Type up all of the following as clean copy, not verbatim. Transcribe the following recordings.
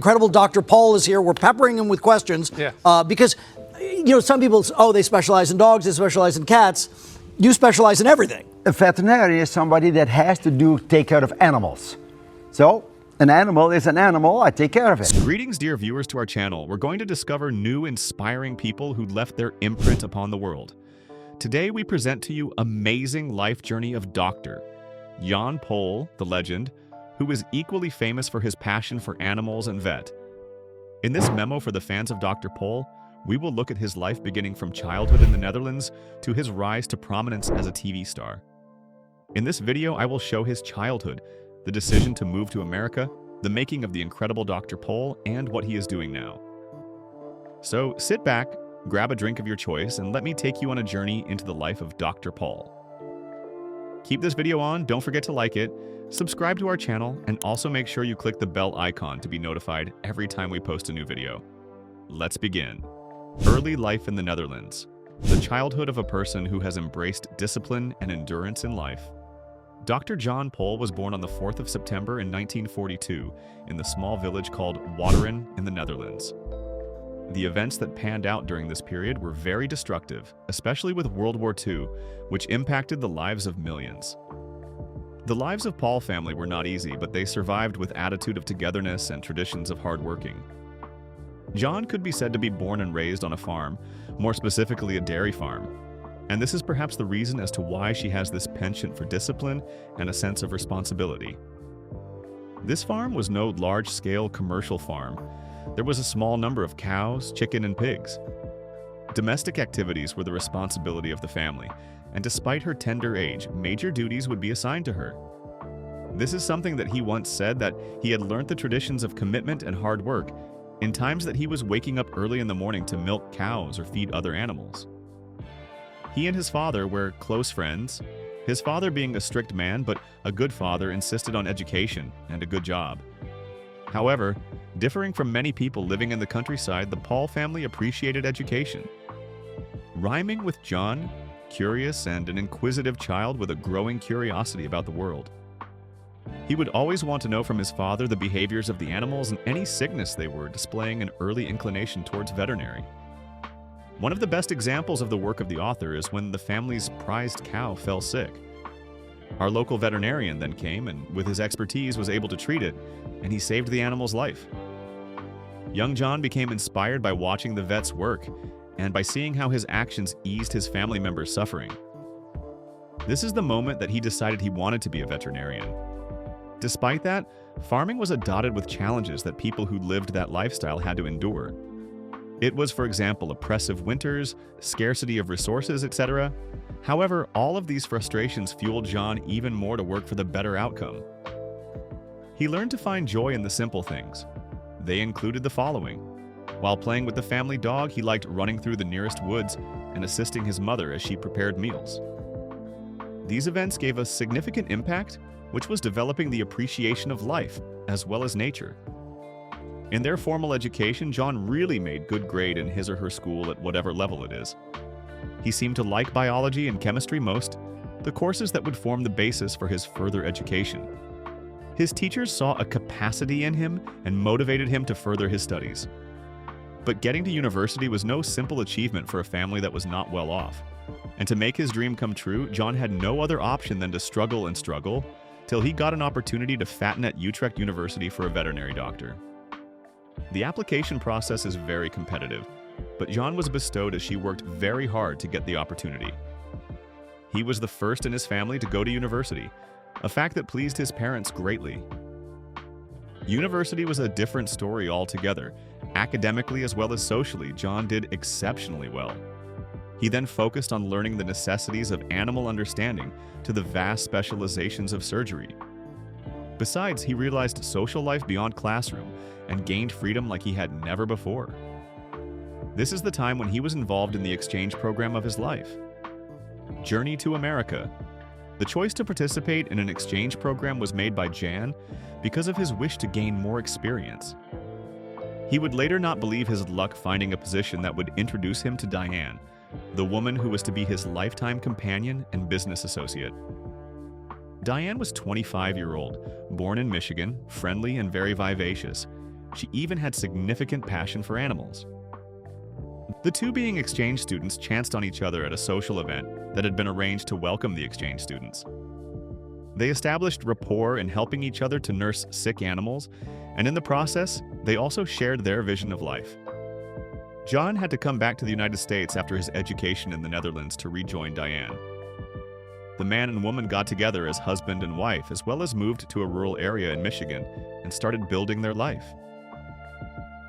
incredible Dr. Paul is here. We're peppering him with questions because, some people, they specialize in dogs, they specialize in cats. You specialize in everything. A veterinarian is somebody that has to take care of animals. So, an animal is an animal, I take care of it. Greetings, dear viewers, to our channel. We're going to discover new, inspiring people who left their imprint upon the world. Today, we present to you amazing life journey of Dr. Jan Pol, the legend, who is equally famous for his passion for animals and vet. In this memo for the fans of Dr. Pol, we will look at his life beginning from childhood in the Netherlands to his rise to prominence as a TV star. In this video, I will show his childhood, the decision to move to America, the making of the incredible Dr. Pol, and what he is doing now. So sit back, grab a drink of your choice, and let me take you on a journey into the life of Dr. Pol. Keep this video on, don't forget to like it, subscribe to our channel, and also make sure you click the bell icon to be notified every time we post a new video. Let's begin. Early life in the Netherlands. The childhood of a person who has embraced discipline and endurance in life. Dr. Jan Pol was born on the 4th of September in 1942 in the small village called Udders in the Netherlands. The events that panned out during this period were very destructive, especially with World War II, which impacted the lives of millions. The lives of Pol family were not easy, but they survived with attitude of togetherness and traditions of hard working. Jan could be said to be born and raised on a farm, more specifically a dairy farm. And this is perhaps the reason as to why she has this penchant for discipline and a sense of responsibility. This farm was no large-scale commercial farm. There was a small number of cows, chicken, and pigs. Domestic activities were the responsibility of the family, and despite her tender age, major duties would be assigned to her. This is something that he once said, that he had learned the traditions of commitment and hard work in times that he was waking up early in the morning to milk cows or feed other animals. He and his father were close friends, his father being a strict man, but a good father insisted on education and a good job. However, differing from many people living in the countryside, the Pol family appreciated education. Rhyming with Jan, curious and an inquisitive child with a growing curiosity about the world. He would always want to know from his father the behaviors of the animals and any sickness they were, displaying an early inclination towards veterinary. One of the best examples of the work of the author is when the family's prized cow fell sick. Our local veterinarian then came and, with his expertise, was able to treat it, and he saved the animal's life. Young Jan became inspired by watching the vet's work and by seeing how his actions eased his family members' suffering. This is the moment that he decided he wanted to be a veterinarian. Despite that, farming was dotted with challenges that people who lived that lifestyle had to endure. It was, for example, oppressive winters, scarcity of resources, etc. However, all of these frustrations fueled Jan even more to work for the better outcome. He learned to find joy in the simple things. They included the following. While playing with the family dog, he liked running through the nearest woods and assisting his mother as she prepared meals. These events gave a significant impact, which was developing the appreciation of life, as well as nature. In their formal education, Jan really made good grade in his or her school at whatever level it is. He seemed to like biology and chemistry most, the courses that would form the basis for his further education. His teachers saw a capacity in him and motivated him to further his studies. But getting to university was no simple achievement for a family that was not well off. And to make his dream come true, Jan had no other option than to struggle and struggle, till he got an opportunity to fatten at Utrecht University for a veterinary doctor. The application process is very competitive, but Jan was bestowed as she worked very hard to get the opportunity. He was the first in his family to go to university, a fact that pleased his parents greatly. University was a different story altogether. Academically as well as socially, Jan did exceptionally well. He then focused on learning the necessities of animal understanding to the vast specializations of surgery. Besides, he realized social life beyond classroom and gained freedom like he had never before. This is the time when he was involved in the exchange program of his life. Journey to America. The choice to participate in an exchange program was made by Jan because of his wish to gain more experience. He would later not believe his luck finding a position that would introduce him to Diane, the woman who was to be his lifetime companion and business associate. Diane was 25-year-old, born in Michigan, friendly and very vivacious. She even had significant passion for animals. The two being exchange students chanced on each other at a social event that had been arranged to welcome the exchange students. They established rapport in helping each other to nurse sick animals, and in the process, they also shared their vision of life. John had to come back to the United States after his education in the Netherlands to rejoin Diane. The man and woman got together as husband and wife, as well as moved to a rural area in Michigan and started building their life.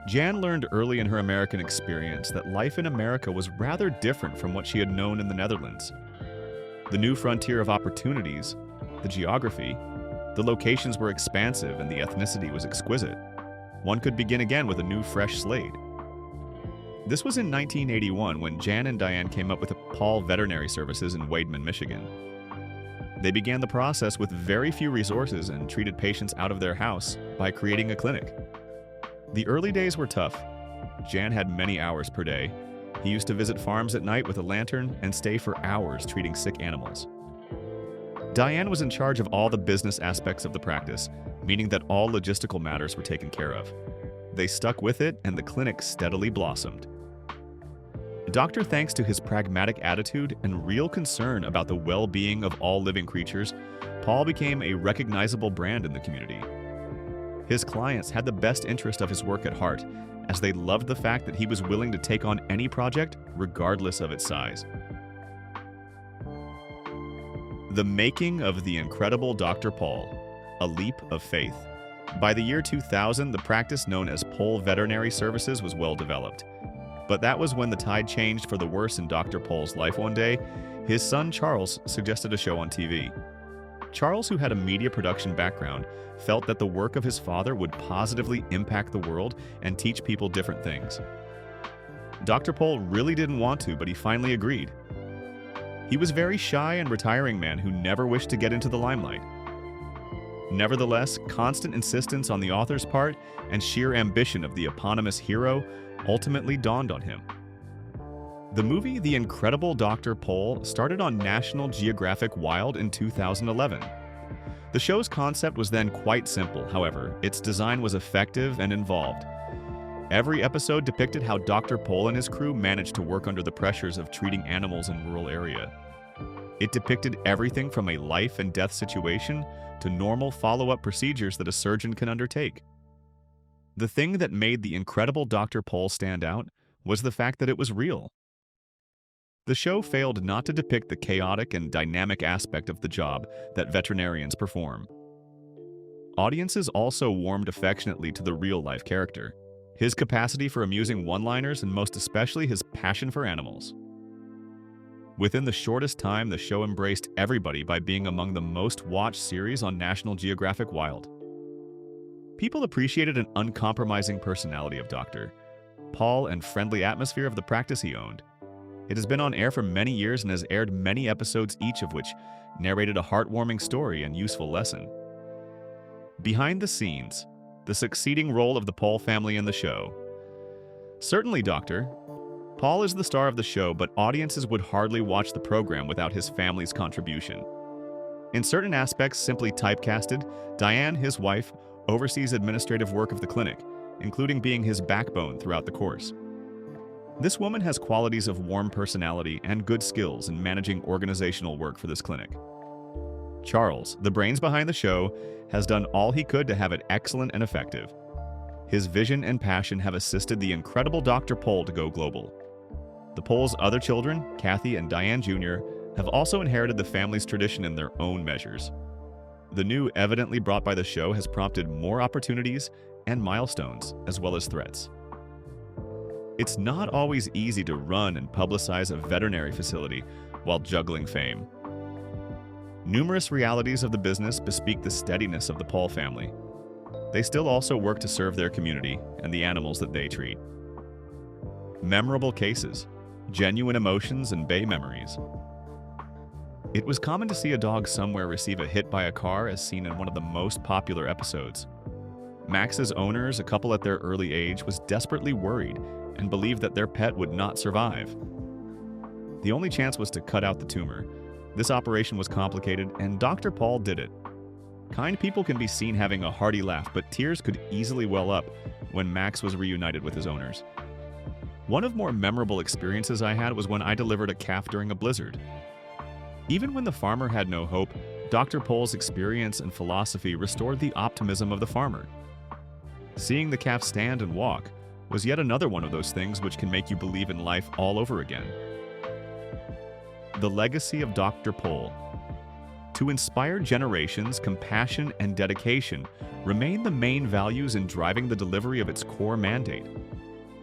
Jan learned early in her American experience that life in America was rather different from what she had known in the Netherlands. The new frontier of opportunities, the geography, the locations were expansive and the ethnicity was exquisite. One could begin again with a new fresh slate. This was in 1981 when Jan and Diane came up with Paul Veterinary Services in Wademan, Michigan. They began the process with very few resources and treated patients out of their house by creating a clinic. The early days were tough. Jan had many hours per day. He used to visit farms at night with a lantern and stay for hours treating sick animals. Diane was in charge of all the business aspects of the practice, meaning that all logistical matters were taken care of. They stuck with it and the clinic steadily blossomed. Doctor, thanks to his pragmatic attitude and real concern about the well-being of all living creatures, Paul became a recognizable brand in the community. His clients had the best interest of his work at heart, as they loved the fact that he was willing to take on any project, regardless of its size. The making of the incredible Dr. Paul, a leap of faith. By the year 2000, the practice known as Paul Veterinary Services was well developed. But that was when the tide changed for the worse in Dr. Paul's life one day. His son Charles suggested a show on TV. Charles, who had a media production background, felt that the work of his father would positively impact the world and teach people different things. Dr. Paul really didn't want to, but he finally agreed. He was a very shy and retiring man who never wished to get into the limelight. Nevertheless, constant insistence on the author's part and sheer ambition of the eponymous hero ultimately dawned on him. The movie The Incredible Dr. Paul started on National Geographic Wild in 2011. The show's concept was then quite simple, however, its design was effective and involved. Every episode depicted how Dr. Paul and his crew managed to work under the pressures of treating animals in rural area. It depicted everything from a life and death situation to normal follow-up procedures that a surgeon can undertake. The thing that made The Incredible Dr. Paul stand out was the fact that it was real. The show failed not to depict the chaotic and dynamic aspect of the job that veterinarians perform. Audiences also warmed affectionately to the real-life character, his capacity for amusing one-liners and most especially his passion for animals. Within the shortest time, the show embraced everybody by being among the most watched series on National Geographic Wild. People appreciated an uncompromising personality of Dr. Paul and friendly atmosphere of the practice he owned. It has been on air for many years and has aired many episodes, each of which narrated a heartwarming story and useful lesson. Behind the scenes, the succeeding role of the Paul family in the show. Certainly, Dr. Paul is the star of the show, but audiences would hardly watch the program without his family's contribution. In certain aspects simply typecasted, Diane, his wife, oversees administrative work of the clinic, including being his backbone throughout the course. This woman has qualities of warm personality and good skills in managing organizational work for this clinic. Charles, the brains behind the show, has done all he could to have it excellent and effective. His vision and passion have assisted the incredible Dr. Paul to go global. The Paul's other children, Kathy and Diane Jr., have also inherited the family's tradition in their own measures. The new evidently brought by the show has prompted more opportunities and milestones, as well as threats. It's not always easy to run and publicize a veterinary facility while juggling fame. Numerous realities of the business bespeak the steadiness of the Paul family. They still also work to serve their community and the animals that they treat. Memorable cases, genuine emotions, and bay memories. It was common to see a dog somewhere receive a hit by a car, as seen in one of the most popular episodes. Max's owners, a couple at their early age, was desperately worried and believed that their pet would not survive. The only chance was to cut out the tumor. This operation was complicated, and Dr. Paul did it. Kind people can be seen having a hearty laugh, but tears could easily well up when Max was reunited with his owners. One of more memorable experiences I had was when I delivered a calf during a blizzard. Even when the farmer had no hope, Dr. Pohl's experience and philosophy restored the optimism of the farmer. Seeing the calf stand and walk was yet another one of those things which can make you believe in life all over again. The legacy of Dr. Pohl. To inspire generations, compassion and dedication remain the main values in driving the delivery of its core mandate.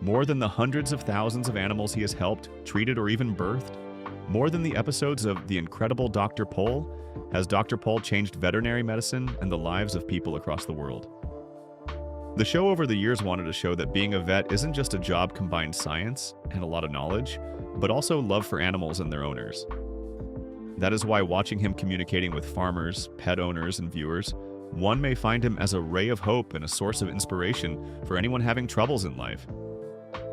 More than the hundreds of thousands of animals he has helped, treated, or even birthed, more than the episodes of The Incredible Dr. Pohl, has Dr. Pohl changed veterinary medicine and the lives of people across the world. The show over the years wanted to show that being a vet isn't just a job combined science and a lot of knowledge, but also love for animals and their owners. That is why watching him communicating with farmers, pet owners, and viewers, one may find him as a ray of hope and a source of inspiration for anyone having troubles in life.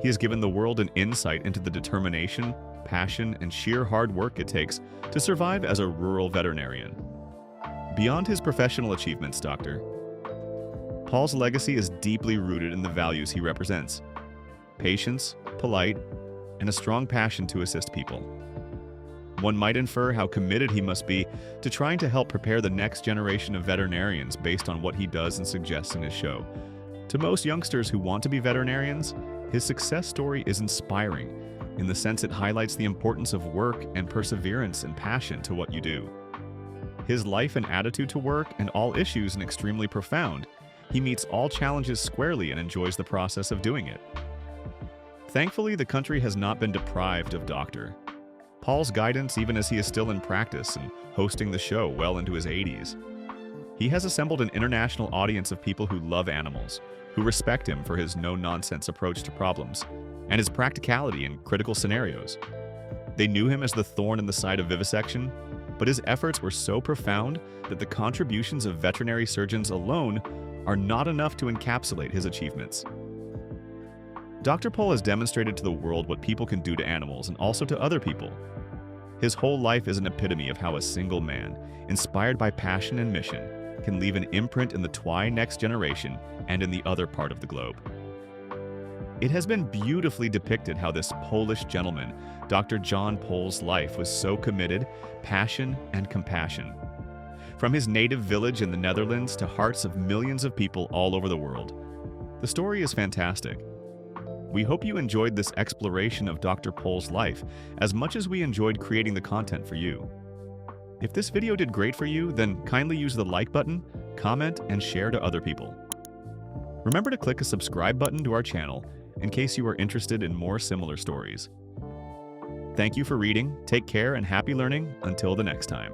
He has given the world an insight into the determination, passion, and sheer hard work it takes to survive as a rural veterinarian. Beyond his professional achievements, Dr. Pohl's legacy is deeply rooted in the values he represents: patience, polite, and a strong passion to assist people. One might infer how committed he must be to trying to help prepare the next generation of veterinarians based on what he does and suggests in his show. To most youngsters who want to be veterinarians, his success story is inspiring in the sense it highlights the importance of work and perseverance and passion to what you do. His life and attitude to work and all issues are extremely profound. He meets all challenges squarely and enjoys the process of doing it. Thankfully, the country has not been deprived of Dr. Pohl's guidance even as he is still in practice and hosting the show well into his 80s. He has assembled an international audience of people who love animals, who respect him for his no-nonsense approach to problems, and his practicality in critical scenarios. They knew him as the thorn in the side of vivisection, but his efforts were so profound that the contributions of veterinary surgeons alone are not enough to encapsulate his achievements. Dr. Pohl has demonstrated to the world what people can do to animals and also to other people. His whole life is an epitome of how a single man, inspired by passion and mission, can leave an imprint in the Twi next generation and in the other part of the globe. It has been beautifully depicted how this Polish gentleman, Dr. John Pohl's life was so committed, passion, and compassion. From his native village in the Netherlands to hearts of millions of people all over the world. The story is fantastic. We hope you enjoyed this exploration of Dr. Pohl's life as much as we enjoyed creating the content for you. If this video did great for you, then kindly use the like button, comment, and share to other people. Remember to click a subscribe button to our channel in case you are interested in more similar stories. Thank you for reading, take care, and happy learning until the next time.